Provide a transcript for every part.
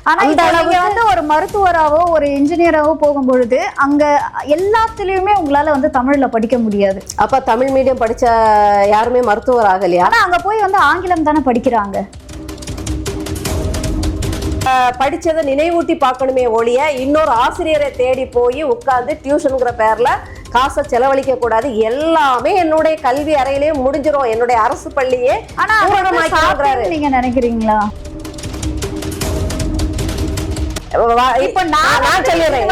ஆனா நீங்க வந்து ஒரு மருத்துவராவோ ஒரு இன்ஜினியராவோ போகும்பொழுது அங்க எல்லாத்துலயுமே உங்களால வந்து தமிழ்ல படிக்க முடியாது. அப்ப தமிழ் மீடியம் படிச்ச யாருமே மருத்துவர் ஆகலையா? ஆனா அங்க போய் வந்து ஆங்கிலம் தானே படிக்கிறாங்க. படிச்சதை நினைவூட்டி பார்க்கணுமே ஒழிய இன்னொரு ஆசிரியரை தேடி போய் உட்கார்ந்து டியூஷனுங்கிற பேர்ல காசை செலவழிக்க கூடாது. எல்லாமே என்னுடைய கல்வி அறையிலேயே முடிஞ்சிரும், என்னுடைய அரசு பள்ளியே. ஆனா நீங்க நினைக்கிறீங்களா? இப்ப நான் சொல்லிடுறேன்,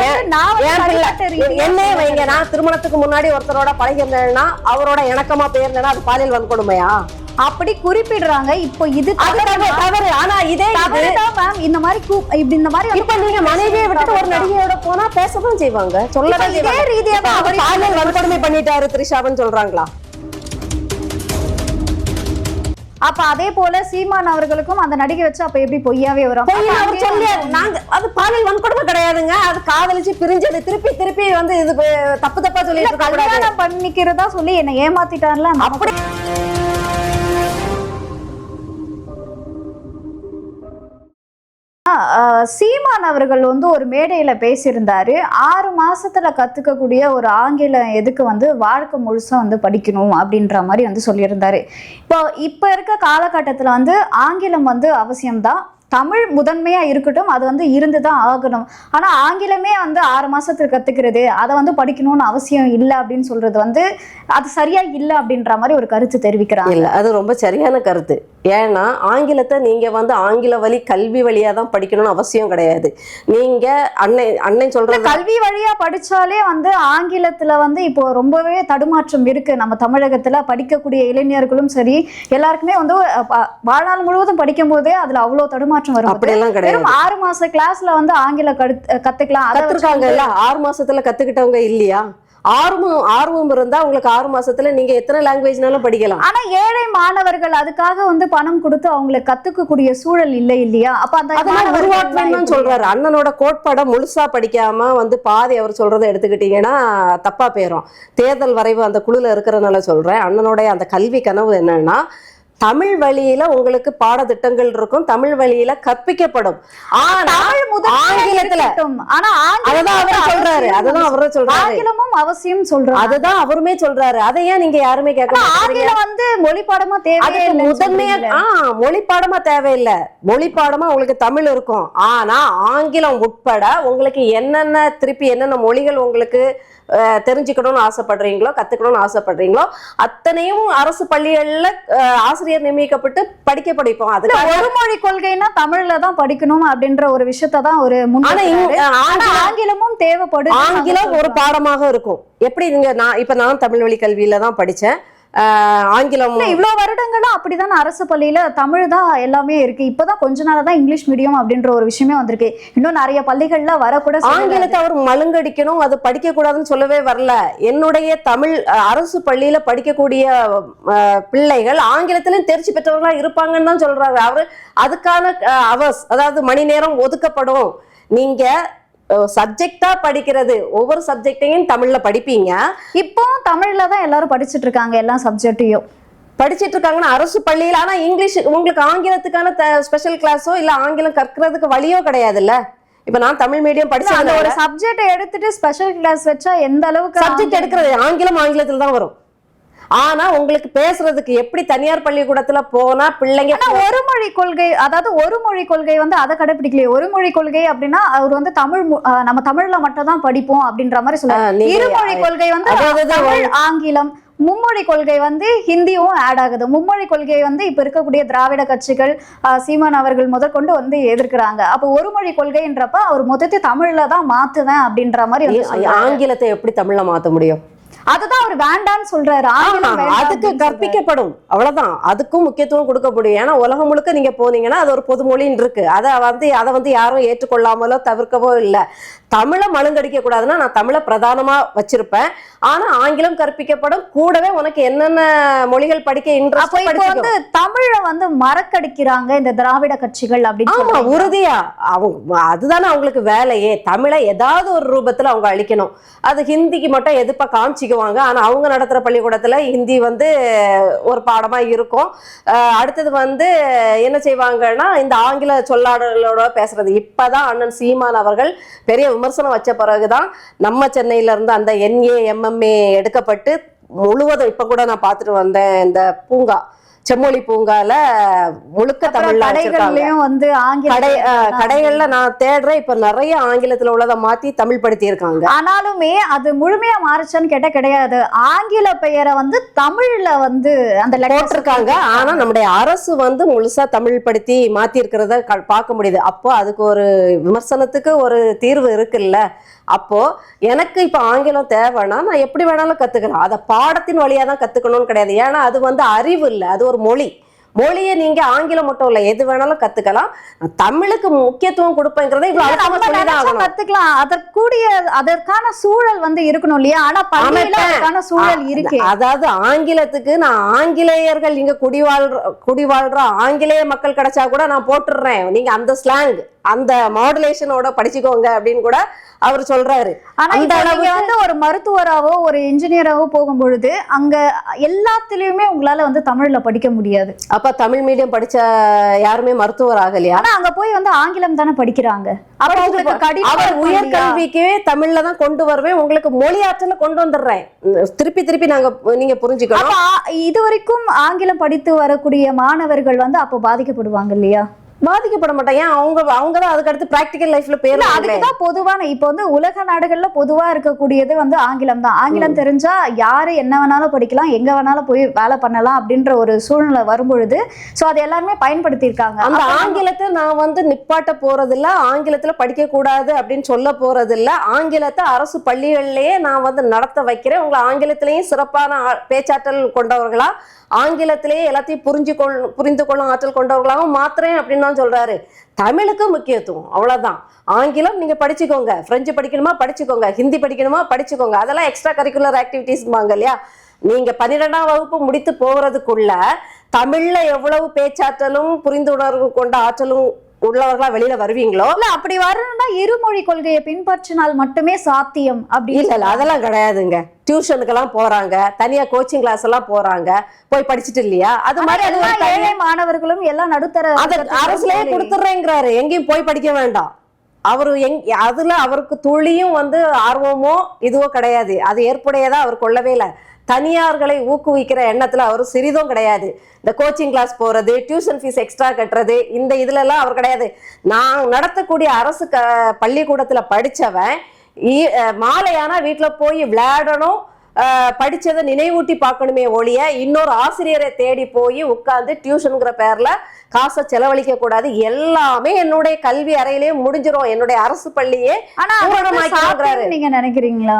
என்னையே வைங்க, நான் திருமணத்துக்கு முன்னாடி ஒருத்தரோட பழகிருந்தேன்னா அவரோட இணக்கமா பேர்ந்தேன்னா அது பாலியல் வன்கொடுமையா? அப்படி குறிப்பிடுறாங்க. இப்போ இது தவறு. ஆனா இதே மேம் இந்த மாதிரி இப்ப நீங்க மனைவியை விட்டுட்டு ஒரு நடிகையோட போனா பேசதான் செய்வாங்க, சொல்லதான் செய்வாங்க. ரீதியா பாலியல் வன்கொடுமை பண்ணிட்டாரு திரிஷாவன்னு சொல்றாங்களா? அப்ப அதே போல சீமான் அவர்களுக்கும் அந்த நடிகை வச்சு அப்ப எப்படி பொய்யாவே வரும்? நாங்க அது பாலியல் வன்கொடுமை கிடையாதுங்க, அது காதலிச்சு பிரிஞ்சது. திருப்பி திருப்பி வந்து இது தப்பு தப்பா சொல்லிட்டு கல்யாணம் பண்ணிக்கிறதா சொல்லி என்ன ஏமாத்திட்டார்ல அப்படி. சீமான் அவர்கள் வந்து ஒரு மேடையில பேசியிருந்தாரு, 6 மாசத்துல கத்துக்கக்கூடிய ஒரு ஆங்கிலம் எதுக்கு வந்து வாழ்க்கை முழுசா வந்து படிக்கணும் அப்படின்ற மாதிரி வந்து சொல்லியிருந்தாரு. இப்ப இருக்க காலகட்டத்துல வந்து ஆங்கிலம் வந்து அவசியம்தான், தமிழ் முதன்மையா இருக்கட்டும், அது வந்து இருந்துதான் ஆகணும். ஆனா ஆங்கிலமே வந்து 6 மாசத்துக்கு கத்துக்கிறது, அதை வந்து படிக்கணும்னு அவசியம் இல்லை அப்படின்னு சொல்றது வந்து அது சரியா இல்லை அப்படின்ற மாதிரி ஒரு கருத்து தெரிவிக்கிறாங்க. இல்ல, அது ரொம்ப சரியான கருத்து. ஏன்னா ஆங்கிலத்தை நீங்க வந்து ஆங்கில வழி கல்வி வழியா தான் படிக்கணும்னு அவசியம் கிடையாது. நீங்க அண்ணன் சொல்ற கல்வி வழியா படிச்சாலே வந்து ஆங்கிலத்துல வந்து இப்போ ரொம்பவே தடுமாற்றம் இருக்கு. நம்ம தமிழகத்துல படிக்கக்கூடிய இளைஞர்களும் சரி எல்லாருக்குமே வந்து வாழ்நாள் முழுவதும் படிக்கும் போதே அதுல அவ்வளவு தடுமாற்றம் வரும். அப்படியெல்லாம் கிடையாது. 6 மாச கிளாஸ்ல வந்து ஆங்கிலம் கத்துக்கலாம். கத்துருக்காங்கல்ல, 6 மாசத்துல கத்துக்கிட்டவங்க இல்லையா? ஆர்வம் இருந்தா உங்களுக்கு 6 மாசத்துல நீங்க எத்தனை லாங்குவேஜ்னாலும் படிக்கலாம். ஆனா ஏழை மாணவர்கள் அதுக்காக வந்து பணம் கொடுத்து அவங்களை கத்துக்கக்கூடிய சூழல் இல்லை இல்லையா? அப்ப அந்த உருவாக்கணும்னு சொல்றாரு. அண்ணனோட கோட்பாடை முழுசா படிக்காம வந்து பாதி அவர் சொல்றதை எடுத்துக்கிட்டீங்கன்னா தப்பா போயிரும். தேர்தல் வரைவு அந்த குழுல இருக்கிறதுனால சொல்றேன், அண்ணனுடைய அந்த கல்வி கனவு என்னன்னா தமிழ் வழியில உங்களுக்கு பாடத்திட்டங்கள் இருக்கும், தமிழ் வழியில கற்பிக்கப்படும். ஆனா ஆங்கிலத்துல ஆங்கிலமும் அவசியம் சொல்றாரு, அதுதான் அவருமே சொல்றாரு. அதை ஏன் நீங்க யாருமே கேட்க? ஆங்கிலம் வந்து மொழி பாடமா தேவையில்லை. முதன்மையா மொழி பாடமா தேவையில்லை, மொழி பாடமா உங்களுக்கு தமிழ் இருக்கும். ஆனா ஆங்கிலம் உட்பட உங்களுக்கு என்னென்ன மொழிகள் உங்களுக்கு தெரிஞ்சுக்கணும்னு ஆசைப்படுறீங்களோ, கத்துக்கணும்னு ஆசைப்படுறீங்களோ அத்தனையும் அரசு பள்ளிகள்ல ஆசிரியர் நியமிக்கப்பட்டு படிக்க படிப்போம். அது ஒரு மொழி கொள்கைன்னா தமிழ்ல தான் படிக்கணும் அப்படின்ற ஒரு விஷயத்தான் ஒரு ஆங்கிலமும் தேவைப்படும். ஆங்கிலம் ஒரு பாடமாக இருக்கும். எப்படி நீங்க நான் தமிழ் வழி கல்வியில தான் படிச்சேன். ஆங்கிலம் இவ்வளவு வருடங்களா அப்படிதான் அரசு பள்ளியில தமிழ் தான் எல்லாமே இருக்கு. இப்பதான் கொஞ்ச நாளா தான் இங்கிலீஷ் மீடியம் அப்படின்ற ஒரு விஷயமே வந்திருக்கு. இன்னும் நிறைய பள்ளிகள்ல வரக்கூட ஆங்கிலத்தை அவர் மழுங்கடிக்கணும், அது படிக்க கூடாதுன்னு சொல்லவே வரல. என்னுடைய தமிழ் அரசு பள்ளியில படிக்கக்கூடிய பிள்ளைகள் ஆங்கிலத்திலும் தேர்ச்சி பெற்றவர்களா இருப்பாங்கன்னு தான் சொல்றாரு அவரு. அதுக்கான அவர்ஸ், அதாவது மணி நேரம் ஒதுக்கப்படும். நீங்க சப்ஜெக்டா படிக்கிறது, ஒவ்வொரு சப்ஜெக்டையும் தமிழ்ல படிப்பீங்க. இப்போ தமிழ்ல தான் எல்லாரும் படிச்சுட்டு இருக்காங்க, எல்லா சப்ஜெக்டையும் படிச்சுட்டு இருக்காங்கன்னா அரசு பள்ளியில. ஆனா இங்கிலீஷ் உங்களுக்கு ஆங்கிலத்துக்கான ஸ்பெஷல் கிளாஸோ இல்ல ஆங்கிலம் கற்கிறதுக்கு வழியோ கிடையாதுல்ல. இப்ப நான் தமிழ் மீடியம் படிச்சேன், அந்த ஒரு சப்ஜெக்ட் எடுத்துட்டு ஸ்பெஷல் கிளாஸ் வச்சா எந்த அளவுக்கு சப்ஜெக்ட் எடுக்கிறது ஆங்கிலத்துல தான் வரும். ஆனா உங்களுக்கு பேசுறதுக்கு எப்படி தனியார் பள்ளிக்கூடத்துல போனா பிள்ளைங்க ஒரு மொழி கொள்கை, அதாவது ஒரு மொழி கொள்கை வந்து அதை கடைபிடிக்கலையே. ஒரு மொழி கொள்கை அப்படின்னா அவர் வந்து தமிழ் நம்ம தமிழ்ல மட்டும் தான் படிப்போம் அப்படின்ற மாதிரி சொல்லுவாங்க. இருமொழி கொள்கை வந்து ஆங்கிலம், மும்மொழி கொள்கை வந்து ஹிந்தியும் ஆட் ஆகுது. மும்மொழி கொள்கை வந்து இப்ப இருக்கக்கூடிய திராவிட கட்சிகள் சீமான் அவர்கள் முதற்கொண்டு வந்து எதிர்க்கிறாங்க. அப்போ ஒரு மொழி கொள்கைன்றப்ப அவர் மொத்தத்தை தமிழ்ல தான் மாத்துவேன் அப்படின்ற மாதிரி. ஆங்கிலத்தை எப்படி தமிழ்ல மாத்த முடியும்? அதுதான் அவர் வேண்டான்னு சொல்றாரு. அதுக்கு கற்பிக்கப்படும், அவ்வளவுதான். அதுக்கும் முக்கியத்துவம் கொடுக்கப்படும். ஏன்னா உலகம் முழுக்க நீங்க போனீங்கன்னா அது ஒரு பொது மொழின்னு இருக்கு. அதை வந்து யாரும் ஏற்றுக்கொள்ளாமலோ தவிர்க்கவோ இல்லை. தமிழை மழுங்கடிக்க கூடாதுன்னா நான் தமிழை பிரதானமா வச்சிருப்பேன். ஆனா ஆங்கிலம் கற்பிக்கப்படும். கூடவே உனக்கு என்னென்ன மொழிகள் படிக்க இன்ட்ரெஸ்ட் வந்து தமிழை வந்து மறக்கடிக்கிறாங்க இந்த திராவிட கட்சிகள் அப்படின்னு உறுதியா. அதுதானே அவங்களுக்கு வேலையே. தமிழை ஏதாவது ஒரு ரூபத்துல அவங்க அழிக்கணும். அது ஹிந்திக்கு மட்டும் எதிர்ப்பா காமிச்சு படிச்சுக்குவாங்க. ஆனா அவங்க நடத்துற பள்ளிக்கூடத்துல ஹிந்தி வந்து ஒரு பாடமா இருக்கும். அடுத்தது வந்து என்ன செய்வாங்கன்னா இந்த ஆங்கில சொல்லாடலோட பேசுறது. இப்பதான் அண்ணன் சீமான் அவர்கள் பெரிய விமர்சனம் வச்ச பிறகுதான் நம்ம சென்னையில இருந்து அந்த NA-MMA எடுக்கப்பட்டு முழுவதும் இப்ப கூட நான் பார்த்துட்டு வந்தேன். இந்த பூங்கா செம்மொழி பூங்கால முழுக்க தமிழ்ல கடைகள்லயும் வந்து கடைகள்ல நான் தேடுறேன். இப்ப நிறைய ஆங்கிலத்துல உள்ளதை மாத்தி தமிழ் படுத்தி இருக்காங்க. ஆனாலுமே அது முழுமையா மாறுச்சான்னு கேட்ட கிடையாது. ஆங்கில பெயரை வந்து தமிழ்ல வந்து அந்த போட்டிருக்காங்க. ஆனா நம்முடைய அரசு வந்து முழுசா தமிழ் படுத்தி மாத்தி இருக்கிறத பார்க்க முடியுது. அப்போ அதுக்கு ஒரு விமர்சனத்துக்கு ஒரு தீர்வு இருக்குல்ல. அப்போ எனக்கு இப்ப ஆங்கிலம் தேவைன்னா நான் எப்படி வேணாலும் கத்துக்கலாம். அதை பாடத்தின் வழியா தான் கத்துக்கணும்னு கிடையாது. ஏன்னா அது வந்து அறிவு இல்லை, அது ஒரு மொழியை நீங்க ஆங்கிலம் மட்டும் இல்ல எது வேணாலும் கத்துக்கலாம். தமிழுக்கு முக்கியத்துவம் கொடுப்பேங்கிறத கத்துக்கலாம். அதற்கான சூழல் வந்து இருக்கணும் இல்லையா? ஆனா பள்ளியில சூழல் இருக்கு. அதாவது ஆங்கிலத்துக்கு நான் ஆங்கிலேயர்கள் இங்க குடிவாழ்ற ஆங்கிலேய மக்கள் கிடைச்சா கூட நான் போட்டுடுறேன். நீங்க அந்த ஸ்லாங் அந்த மாடுலேஷனோட படிச்சுக்கோங்க அப்படின்னு கூட அவர் சொல்றாரு. ஆனா இந்த அளவுக்கு வந்து ஒரு மருத்துவராவோ ஒரு இன்ஜினியராவோ போகும் பொழுது அங்க எல்லாத்துலயுமே உங்களால வந்து தமிழ்ல படிக்க முடியாது. அப்ப தமிழ் மீடியம் படிச்ச யாருமே மருத்துவர் ஆகலையா? ஆனா அங்க போய் வந்து ஆங்கிலம் தானே படிக்கிறாங்க. அவர் உயர்கல்விக்கு தமிழ்ல தான் கொண்டு வருவேன், உங்களுக்கு மொழி ஆற்றல கொண்டு வந்துடுறேன். திருப்பி நீங்க புரிஞ்சுக்கணும். இது வரைக்கும் ஆங்கிலம் படித்து வரக்கூடிய மாணவர்கள் வந்து அப்போ பாதிக்கப்படுவாங்க இல்லையா? பாதிக்கப்பட மாட்டாங்க. ஏன் அவங்கதான் அதுக்கு அடுத்து பிராக்டிகல் லைஃப்ல பேர். அதுக்குதான் பொதுவான இப்ப வந்து உலக நாடுகள்ல பொதுவா இருக்கக்கூடியது வந்து ஆங்கிலம் தான். ஆங்கிலம் தெரிஞ்சா யாரு என்ன வேணாலும் படிக்கலாம், எங்க வேணாலும் போய் வேலை பண்ணலாம் அப்படின்ற ஒரு சூழ்நிலை வரும்பொழுது சோ அது எல்லாருமே பயன்படுத்தி இருக்காங்க. அந்த ஆங்கிலத்தை நான் வந்து நிப்பாட்ட போறது இல்ல, ஆங்கிலத்துல படிக்க கூடாது அப்படின்னு சொல்ல போறது இல்ல. ஆங்கிலத்தை அரசு பள்ளிகள்லயே நான் வந்து நடத்த வைக்கிறேன். உங்களை ஆங்கிலத்திலேயும் சிறப்பான பேச்சாற்றல் கொண்டவர்களா, ஆங்கிலத்திலேயே எல்லாத்தையும் புரிந்து கொள்ளும் ஆற்றல் கொண்டவர்களாகவும் மாத்திரேன் அப்படின்னு தான் சொல்றாரு. தமிழுக்கு முக்கியத்துவம் அவ்வளவுதான். ஆங்கிலம் நீங்க படிச்சுக்கோங்க, பிரெஞ்சு படிக்கணுமா படிச்சுக்கோங்க, ஹிந்தி படிக்கணுமா படிச்சுக்கோங்க, அதெல்லாம் எக்ஸ்ட்ரா கரிக்குலர் ஆக்டிவிட்டிஸ்பாங்க இல்லையா? நீங்க 12ஆம் வகுப்பு முடித்து போகிறதுக்குள்ள தமிழ்ல எவ்வளவு பேச்சாற்றலும் புரிந்துணர்வு கொண்ட ஆற்றலும் உள்ளவர்களா வெளியில வருவீங்களோ? இல்ல அப்படி வரணும்னா இருமொழி கொள்கையை பின்பற்றினால் மட்டுமே சாத்தியம். அப்படி இல்ல அதெல்லாம் கிடையாதுங்க. டியூஷனுக்கெல்லாம் போறாங்க, தனியா கோச்சிங் கிளாஸ் எல்லாம் போறாங்க, போய் படிச்சுட்டு இல்லையா? அது மாதிரி ஏழை மாணவர்களும் எல்லாம் நடுத்தர அரசுலயே கொடுத்துறேங்கிறாரு. எங்கேயும் போய் படிக்க வேண்டாம். அவரு அதுல அவருக்கு துளியும் வந்து ஆர்வமோ இதுவோ கிடையாது. அது ஏற்புடையதா அவர் கொள்ளவே இல்லை. தனியார்களை ஊக்குவிக்கிற எண்ணத்துல அவர் சிறிதும் கிடையாது. இந்த கோச்சிங் கிளாஸ் போறது, டியூஷன் ஃபீஸ் எக்ஸ்ட்ரா கட்டுறது, இந்த இதுல எல்லாம் அவர் கிடையாது. நான் நடத்தக்கூடிய அரசு பள்ளிக்கூடத்துல படிச்சவன் மாலையானா வீட்டுல போய் விளையாடணும், படிச்சதை நினைவூட்டி பார்க்கணுமே ஒழிய இன்னொரு ஆசிரியரை தேடி போய் உட்கார்ந்து டியூஷனுங்கிற பேர்ல காசை செலவழிக்க கூடாது. எல்லாமே என்னுடைய கல்வி அறையிலேயே முடிஞ்சிரும். என்னுடைய அரசு பள்ளியே நீங்க நினைக்கிறீங்களா?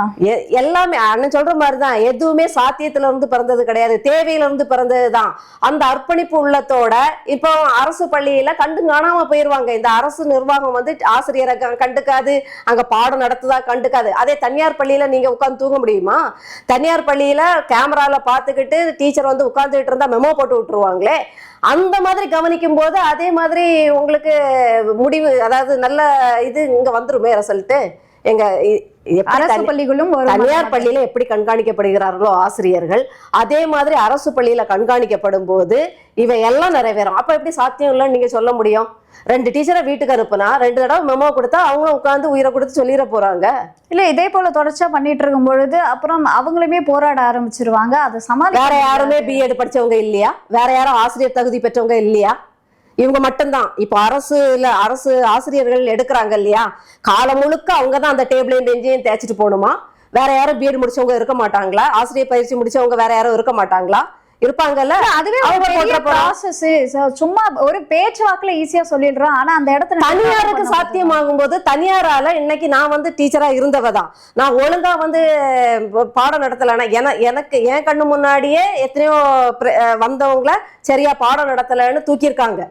எல்லாமே அண்ணன் சொல்ற மாதிரிதான். எதுவுமே சாத்தியத்துல இருந்து பிறந்தது கிடையாது, தேவையில இருந்து பிறந்ததுதான். அந்த அர்ப்பணிப்பு உள்ளத்தோட இப்போ அரசு பள்ளியில கண்டு காணாம போயிருவாங்க. இந்த அரசு நிர்வாகம் வந்து ஆசிரியரை கண்டுக்காது, அங்க பாடம் நடத்துதா கண்டுக்காது. அதே தனியார் பள்ளியில நீங்க உட்கார்ந்து தூங்க முடியுமா? தனியார் பள்ளியில கேமரால பாத்துக்கிட்டு டீச்சர் வந்து உட்கார்ந்துட்டு இருந்தா மெமோ போட்டு விட்டுருவாங்களே. அந்த மாதிரி கவனிக்கும் போது அதே மாதிரி உங்களுக்கு முடிவு, அதாவது நல்ல இது இங்க வந்துருமே ரிசல்ட். எங்க அரசு பள்ளிகளும் தனியார் பள்ளியில எப்படி கண்காணிக்கப்படுகிறார்களோ ஆசிரியர்கள், அதே மாதிரி அரசு பள்ளியில கண்காணிக்கப்படும் போது இவை எல்லாம் நிறைவேறும். அப்ப எப்படி சாத்தியம் இல்லைன்னு நீங்க சொல்ல முடியும்? 2 டீச்சரை வீட்டுக்கு அனுப்புனா 2 தடவை மெமோ கொடுத்தா அவங்களும் உட்காந்து உயிரை கொடுத்து சொல்லிட போறாங்க. இல்ல இதே போல தொடர்ச்சியா பண்ணிட்டு இருக்கும் பொழுது அப்புறம் அவங்களுமே போராட ஆரம்பிச்சிருவாங்க. அதை சமாளி வேற யாருமே BEd படிச்சவங்க இல்லையா? வேற யாரும் ஆசிரியர் தகுதி பெற்றவங்க இல்லையா? இவங்க மட்டும்தான். இப்போ அரசு ஆசிரியர்கள் எடுக்கிறாங்க இல்லையா, காலம் முழுக்க அவங்கதான் அந்த டேபிளையும் பெஞ்சையும் தேய்ச்சிட்டு போகணுமா? வேற யாரும் BEd முடிச்சவங்க இருக்க மாட்டாங்களா? ஆசிரியர் பயிற்சி முடிச்சவங்க வேற யாரும் இருக்க மாட்டாங்களா? இருப்பாங்கல்ல. அதுவே ப்ராசஸ். சும்மா ஒரு பேச்சுவாக்குல ஈஸியா சொல்லிடுறோம். ஆனா அந்த இடத்துல தனியாருக்கு சாத்தியமாகும் போது, தனியாரால இன்னைக்கு நான் வந்து டீச்சரா இருந்தவதான், நான் ஒழுங்கா வந்து பாடம் நடத்தலைன்னா எனக்கு என் கண்ணு முன்னாடியே எத்தனையோ வந்தவங்கள சரியா பாடம் நடத்தலைன்னு தூக்கியிருக்காங்க.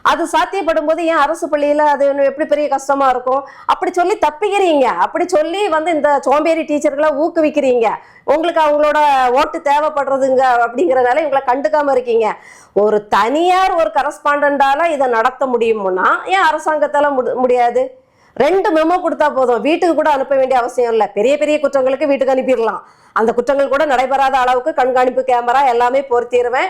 அது சாத்தியப்படும் போது ஏன் அரசு பள்ளியில அது எப்படி பெரிய கஷ்டமா இருக்கும்? அப்படி சொல்லி தப்பிக்கிறீங்க, அப்படி சொல்லி வந்து இந்த சோம்பேறி டீச்சர்களை ஊக்குவிக்கிறீங்க. உங்களுக்கு அவங்களோட ஓட்டு தேவைப்படுறதுங்க அப்படிங்கறதுனால இவங்களை கண்டுக்காம இருக்கீங்க. ஒரு தனியார் ஒரு கரஸ்பாண்டால இதை நடத்த முடியும்னா ஏன் அரசாங்கத்தால முடியாது? 2 மெமோ கொடுத்தா போதும், வீட்டுக்கு கூட அனுப்ப வேண்டிய அவசியம் இல்லை. பெரிய பெரிய குற்றங்களுக்கு வீட்டுக்கு அனுப்பிடலாம். அந்த குற்றங்கள் கூட நடைபெறாத அளவுக்கு கண்காணிப்பு கேமரா எல்லாமே பொருத்திடுவேன்.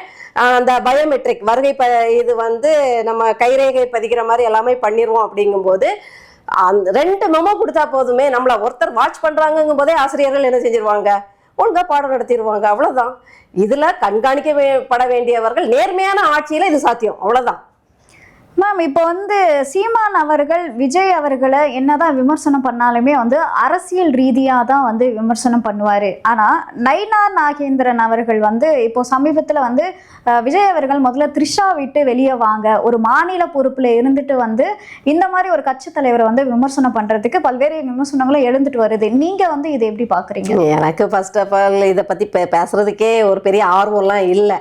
அந்த பயோமெட்ரிக் வருகை இது வந்து நம்ம கைரேகை பதிக்கிற மாதிரி எல்லாமே பண்ணிடுவோம். அப்படிங்கும்போது அந்த 2 மெமோ கொடுத்தா போதுமே, நம்மள ஒருத்தர் வாட்ச் பண்றாங்கும் போதே ஆசிரியர்கள் என்ன செஞ்சிருவாங்க, ஒழுங்கா பாடம் நடத்திடுவாங்க. அவ்வளவுதான். இதுல கண்காணிக்கப்பட வேண்டியவர்கள் நேர்மையான ஆட்சியில இது சாத்தியம். அவ்வளவுதான். மேம், இப்போ வந்து சீமான் அவர்கள் விஜய் அவர்களை என்னதான் விமர்சனம் பண்ணாலுமே வந்து அரசியல் ரீதியாக தான் வந்து விமர்சனம் பண்ணுவார். ஆனால் நயினா நாகேந்திரன் அவர்கள் வந்து இப்போ சமீபத்தில் வந்து விஜய் அவர்கள் முதல்ல த்ரிஷா விட்டு வெளியே வாங்க, ஒரு மாநில பொறுப்பில் இருந்துட்டு வந்து இந்த மாதிரி ஒரு கட்சி தலைவரை வந்து விமர்சனம் பண்ணுறதுக்கு பல்வேறு விமர்சனங்களும் எழுந்துட்டு வருது. நீங்கள் வந்து இதை எப்படி பார்க்குறீங்க? எனக்கு ஃபர்ஸ்ட் ஆஃப் ஆல் இதை பற்றி பேசுறதுக்கே ஒரு பெரிய ஆர்வம்லாம் இல்லை.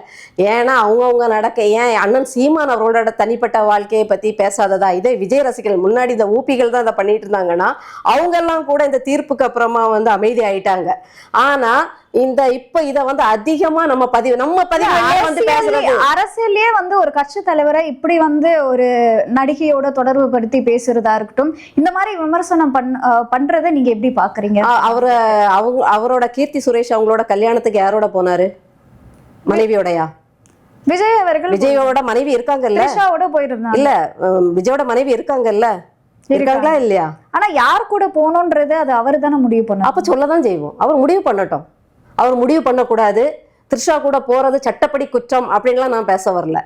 ஏன்னா அவங்கவுங்க நடக்க, ஏன் அண்ணன் சீமான் அவரோட தனிப்பட்ட வாழ்க்கையை பற்றி பேசாததா? இதே விஜய் ரசிகர்கள் முன்னாடி இந்த ஊப்பிகள் தான் இதை பண்ணிட்டு இருந்தாங்கன்னா அவங்கெல்லாம் கூட இந்த தீர்ப்புக்கு அப்புறமா வந்து அமைதி ஆயிட்டாங்க. ஆனால் இப்ப இத வந்து அதிகமா நம்ம பதிவு வந்து பேசுறது, அரசியலே வந்து ஒரு கட்சி தலைவரை இப்படி வந்து ஒரு நடிகையோட தொடர்பு படுத்தி பேசுறதா இருக்கட்டும், இந்த மாதிரி விமர்சனம் பண்றதை நீங்க எப்படி பாக்குறீங்க? அவரோட கீர்த்தி சுரேஷ் அவங்களோட கல்யாணத்துக்கு யாரோட போனாரு? மனைவியோடயா? விஜய் அவர்கள் விஜயோட மனைவி இருக்காங்கல்ல, த்ரிஷாவோட போயிருந்தாங்க. இல்ல விஜயோட மனைவி இருக்காங்கல்ல, இருக்காங்களா இல்லையா? ஆனா யார் கூட போகணும்ன்றது அது அவரு தானே முடிவு பண்ண. அப்ப சொல்லதான் செய்வோம். அவர் முடிவு பண்ணட்டும். அவர் முடிவு பண்ணக்கூடாது. த்ரிஷா கூட போறது சட்டப்படி குற்றம் அப்படின்லாம் நான் பேச வரல.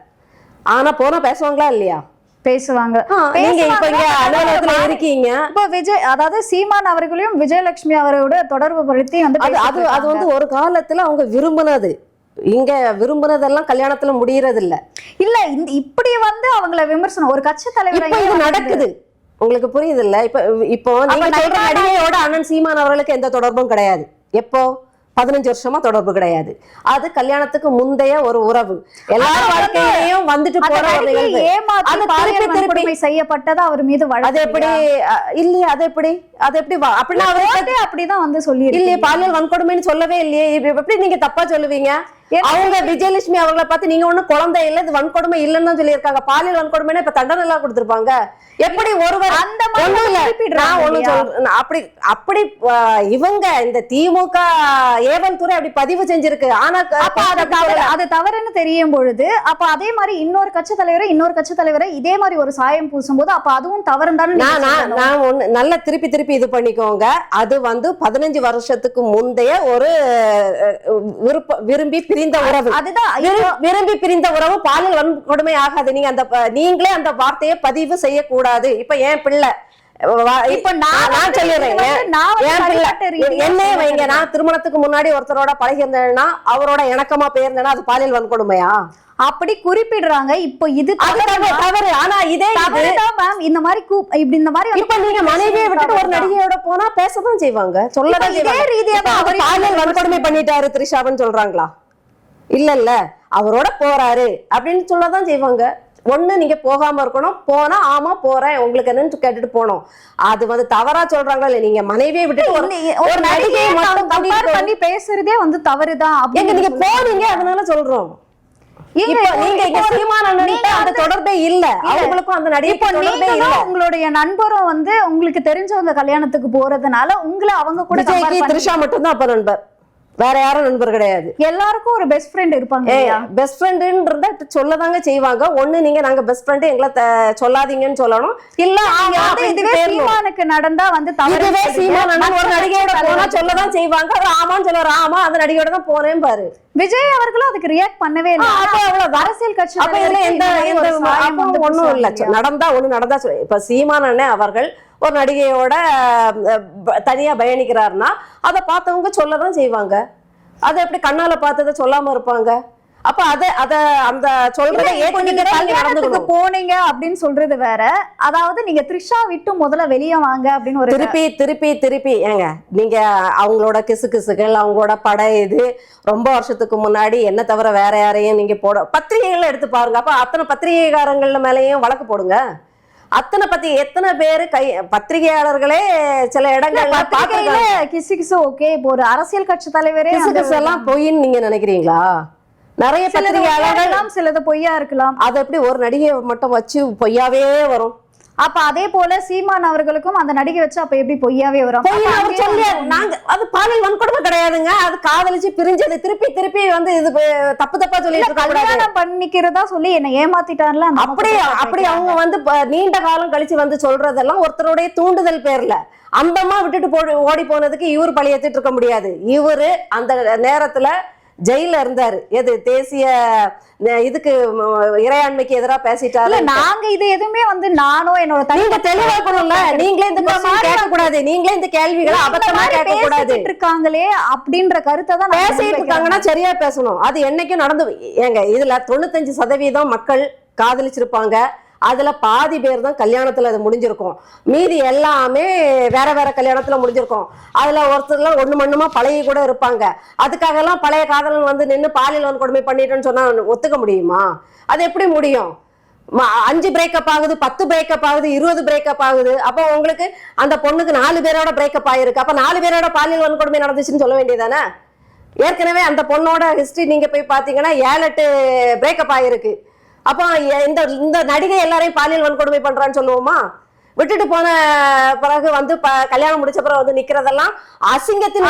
ஆனா போனா பேசுவாங்களா இல்லையா? பேசுவாங்க. நீங்க இப்ப இங்க அலுவலகத்துல இருக்கீங்க. இப்போ விஜய், அதாவது சீமான் அவர்களையும் விஜயலட்சுமி அவரோட தொடர்பு படுத்தி வந்து அது வந்து ஒரு காலத்துல அவங்க விரும்பினது. இங்க விரும்பினதெல்லாம் கல்யாணத்துல முடியறது இல்ல. இப்படி வந்து அவங்கள விமர்சனம் ஒரு கட்சி தலைவர் இது நடக்குது. உங்களுக்கு புரியுது இல்ல? இப்போ நீங்க சொல்ற நடிகையோட அண்ணன் சீமான் அவர்களுக்கு எந்த தொடர்பும் கிடையாது. எப்போ? 15 வருஷமா தொடர்பு கிடையாது. அது கல்யாணத்துக்கு முந்தைய ஒரு உறவு. எல்லார் வாழ்க்கையிலையும் வந்துட்டு போற ஒரு நிகழ்வு. திருப்பி செய்யப்பட்டதா அவர் மீது அது எப்படி இல்லையா? அது எப்படி அப்படின்னா அவரே அப்படிதான் வந்து சொல்லி இல்லையே, பாலியல் வன்கொடுமைன்னு சொல்லவே இல்லையே. எப்படி நீங்க தப்பா சொல்லுவீங்க? அவங்க விஜயலட்சுமி அவர்களை பார்த்து நீங்க ஒண்ணு குழந்தை இல்ல, இது வன்கொடுமை இல்லைன்னு சொல்லியிருக்காங்க. பாலியல் வன்கொடுமைன்னா இப்ப தண்டனை எல்லாம் கொடுத்திருப்பாங்க. எப்படி ஒருவர் அந்த அப்படி இவங்க இந்த திமுக ஏவல் துறை அப்படி பதிவு செஞ்சிருக்கு. ஆனா அது தவறுன்னு தெரியும் பொழுது அப்ப அதே மாதிரி இன்னொரு கட்சி தலைவரை இதே மாதிரி ஒரு சாயம் பூசும் போது அப்ப அதுவும் தவறு தானே. நான் ஒண்ணு நல்லா திருப்பி இது பண்ணிக்கோங்க. அது வந்து 15 வருஷத்துக்கு முந்தைய ஒரு விரும்பி பிரிந்த உறவு. அதுதான் விரும்பி பிரிந்த உறவு பாலியல் வன்கொடுமை ஆகாது. நீங்களே அந்த வார்த்தையை பதிவு செய்யக்கூடாது. இப்ப என் பிள்ளை, இப்ப நான் சொல்லிடுறேன், என்னையே வைங்க, நான் திருமணத்துக்கு முன்னாடி ஒருத்தரோட பழகி இருந்தேன்னா அவரோட இணக்கமா போயிருந்தேன்னா அது பாலியல் வன்கொடுமையா? அப்படி குறிப்பிடுறாங்க. இப்போ இது தவறு. ஆனா இதே இந்த மாதிரி இப்ப நீங்க மனைவியை விட்டுட்டு ஒரு நடிகையோட போனா பேசதான் செய்வாங்க, சொல்லதான் செய்வாங்க. பாலியல் வன்கொடுமை பண்ணிட்டாரு த்ரிஷாவன்னு சொல்றாங்களா? இல்ல அவரோட போறாரு அப்படின்னு சொல்லதான் செய்வாங்க. ஒண்ணு நீங்க போகாம இருக்கணும், போனா ஆமா போறேன் உங்களுக்கு என்னன்னு கேட்டுட்டு போனோம். அது வந்து தவறா சொல்றாங்களா இல்ல? நீங்க மனைவியை விட்டுட்டு ஒரு நடிகையை மட்டும் கம்பேர் பண்ணி பேசுறதே வந்து தவறுதான். எங்க நீங்க போனீங்க அதனால சொல்றோம். தொடர்பே இல்ல அவங்களுக்கும் அந்த நடிகை. உங்களுடைய நண்பரும் வந்து உங்களுக்கு தெரிஞ்சவங்க கல்யாணத்துக்கு போறதுனால உங்களை அவங்க கூட த்ரிஷா மட்டும் தான் அப்ப நண்பர், வேற யாரும் நண்பர் கிடையாது. எல்லாருக்கும் ஒரு பெஸ்ட் ஃப்ரெண்ட் இருப்பாங்க. பெஸ்ட் ஃப்ரெண்ட்ன்றத சொல்லதாங்க செய்வாங்க. ஒண்ணு நீங்க நாங்க பெஸ்ட் ஃப்ரெண்ட் எங்களை சொல்லாதீங்கன்னு சொல்லணும். இல்ல சீமானுக்கு நடந்தா வந்து இதுவே சீமான் ஒரு நடிகையோட போனா சொல்லதான் செய்வாங்க. ஆமான்னு சொல்லுவாரு, ஆமா அந்த நடிகையோட தான் போறேன் பாரு. விஜய் அவர்களும் அதுக்கு ரியாக்ட் பண்ணவே இல்லை. அரசியல் கட்சி ஒண்ணும் இல்ல. நடந்தா இப்ப சீமான் அண்ணன் அவர்கள் ஒரு நடிகையோட தனியா பயணிக்கிறாருன்னா அதை பார்த்தவங்க சொல்லதான் செய்வாங்க. அதை எப்படி கண்ணால பார்த்ததை சொல்லாம இருப்பாங்க? அப்ப அத அந்த சொல்றதுக்கு போனீங்க அப்படின்னு சொல்றது வேற. அதாவது நீங்க த்ரிஷா விட்டு முதல்ல வெளியே வாங்க அப்படின்னு ஒரு திருப்பி ஏங்க நீங்க அவங்களோட கிசுகள் அவங்களோட இது ரொம்ப வருஷத்துக்கு முன்னாடி என்ன தவிர வேற யாரையும் நீங்க பத்திரிகைகள் எடுத்து பாருங்க. அப்ப அத்தனை பத்திரிகைக்காரங்கள மேலேயும் வழக்கு போடுங்க. எத்தனை பேரு பத்திரிகையாளர்களே சில இடங்கள்ல கிசு ஓகே. இப்போ ஒரு அரசியல் கட்சி தலைவரே எல்லாம் பொய்ன்னு நீங்க நினைக்கிறீங்களா? நிறைய பத்திரிகையாளர்கள் சிலது பொய்யா இருக்கலாம். அது எப்படி ஒரு நடிகை மட்டும் வச்சு பொய்யாவே வரும்? அப்ப அதே போல சீமான் அவர்களுக்கும் அந்த நடிகை வச்சு அப்ப எப்படி பொய்யாவே வரும்? பொய்ன்னு அவர் சொல்லியாரு. நாங்க அது பாலியல் வன்கொடுமை கிடையாதுங்க, அது காதலிச்சு பிரிஞ்சது. திருப்பி வந்து இது தப்பா சொல்லிட்டு இருக்க கூடாது. கல்யாணம் பண்ணிக்கிறதா சொல்லி என்ன ஏமாத்திட்டார்ல அந்த அப்படி அவங்க வந்து நீண்ட காலம் கழிச்சு வந்து சொல்றதெல்லாம் ஒருத்தருடைய தூண்டுதல் பேர்ல. அந்தமா விட்டுட்டு ஓடி போனதுக்கு இவர் பழி ஏத்திட்டு இருக்க முடியாது. இவரு அந்த நேரத்துல ஜெயில இருந்தாரு. எது தேசிய இதுக்கு இறையாண்மைக்கு எதிராக பேசிட்டாரு. நாங்க இது எதுவுமே வந்து நானோ என்னோட நீங்க தெளிவாக்கணும்ல. நீங்களே இந்த கேட்க கூடாது, நீங்களே இந்த கேள்விகளை அபத்தமா கேட்க கூடாது. இருக்காங்களே அப்படின்ற கருத்தை தான் பேசிட்டு இருக்காங்கன்னா சரியா பேசணும். அது என்னைக்கும் நடந்து. ஏங்க இதுல 95% மக்கள் காதலிச்சிருப்பாங்க. அதுல பாதி பேர் தான் கல்யாணத்துல அது முடிஞ்சிருக்கும். மீதி எல்லாமே வேற வேற கல்யாணத்துல முடிஞ்சிருக்கும். அதுல ஒருத்தர்லாம் ஒண்ணு மண்ணுமா பழகி கூட இருப்பாங்க. அதுக்காக எல்லாம் பழைய காதலன் வந்து நின்று பாலியல் வன்கொடுமை பண்ணிட்டேன்னு சொன்னா ஒத்துக்க முடியுமா? அது எப்படி முடியும்? 5 பிரேக்கப் ஆகுது, 10 பிரேக்கப் ஆகுது, 20 பிரேக்கப் ஆகுது. அப்போ உங்களுக்கு அந்த பொண்ணுக்கு 4 பேரோட பிரேக்கப் ஆயிருக்கு. அப்ப 4 பேரோட பாலியல் வன்கொடுமை நடந்துச்சுன்னு சொல்ல வேண்டியதானே? ஏற்கனவே அந்த பொண்ணோட ஹிஸ்டரி நீங்க போய் பாத்தீங்கன்னா 7-8 பிரேக்கப் ஆயிருக்கு. அப்போ இந்த நடிகை எல்லாரையும் பாலியல் வன்கொடுமை பண்றான்னு சொல்லுவோமா? விட்டுட்டு போன பிறகு வந்து கல்யாணம் முடிச்ச பிறகு வந்து நிக்கிறதெல்லாம் அசிங்கத்தின்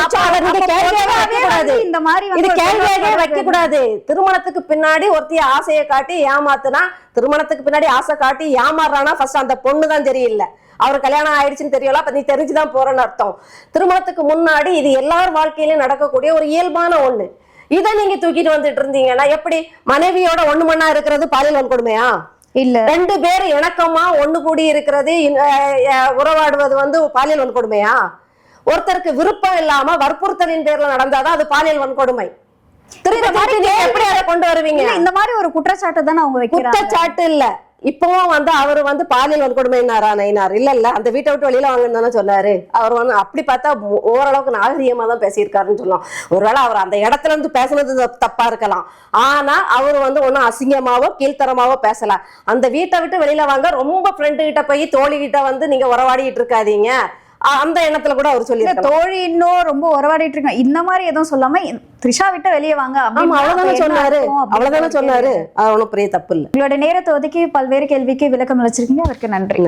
கேள்வியாகவே வைக்க கூடாது. திருமணத்துக்கு பின்னாடி ஒருத்திய ஆசையை காட்டி ஏமாத்துனா, திருமணத்துக்கு பின்னாடி ஆசை காட்டி ஏமாறுறானா ஃபர்ஸ்ட் அந்த பொண்ணு தான் சரியில்லை. அவர் கல்யாணம் ஆயிடுச்சுன்னு தெரியல, அப்ப நீ தெரிஞ்சுதான் போறேன்னு அர்த்தம். திருமணத்துக்கு முன்னாடி இது எல்லார் வாழ்க்கையிலும் நடக்கக்கூடிய ஒரு இயல்பான ஒண்ணு. இதை நீங்க தூக்கிட்டு வந்துட்டு இருந்தீங்கன்னா எப்படி? மனைவியோட ஒண்ணு மண்ணா இருக்கிறது பாலியல் வன்கொடுமையா? இல்ல. 2 பேர் இணக்கமா ஒண்ணு கூடி இருக்கிறது உறவாடுவது வந்து பாலியல் வன்கொடுமையா? ஒருத்தருக்கு விருப்பம் இல்லாம வற்புறுத்தலின் பேர்ல நடந்தாதான் அது பாலியல் வன்கொடுமை. எப்படி அதை கொண்டு வருவீங்க? இந்த மாதிரி ஒரு குற்றச்சாட்டு தானே அவங்க வைக்கிறாங்க. குற்றச்சாட்டு இல்ல, இப்பவும் வந்து அவர் வந்து பாலியல் வன்கொடுமைனாரா நயினார்? இல்ல அந்த வீட்டை விட்டு வெளியில வாங்கன்னு தானே சொன்னாரு. அவர் வந்து அப்படி பார்த்தா ஓரளவுக்கு நாகரீகமா தான் பேசியிருக்காருன்னு சொல்லலாம். ஒருவேளை அவர் அந்த இடத்துல இருந்து பேசுனது தப்பா இருக்கலாம். ஆனா அவர் வந்து ஒன்னும் அசிங்கமாவோ கீழ்த்தரமாவோ பேசல. அந்த வீட்டை விட்டு வெளியில வாங்க, ரொம்ப ஃப்ரெண்டு கிட்ட போய் தோழி கிட்ட வந்து நீங்க உறவாடிட்டு இருக்காதீங்க, அந்த எண்ணத்துல கூட அவர் சொல்லி தோழி இன்னும் ரொம்ப உறவாடிட்டு இருக்காங்க இந்த மாதிரி எதுவும் சொல்லாம த்ரிஷா விட்டு வெளியே வாங்க அவ்வளவுதானே சொன்னாரு. அது ஒன்றும் பெரிய தப்பு இல்லை. உங்களோட நேரத்தை ஒதுக்கி பல்வேறு கேள்விக்கு விளக்கம் அளிச்சிருக்கீங்க, அதற்கு நன்றி.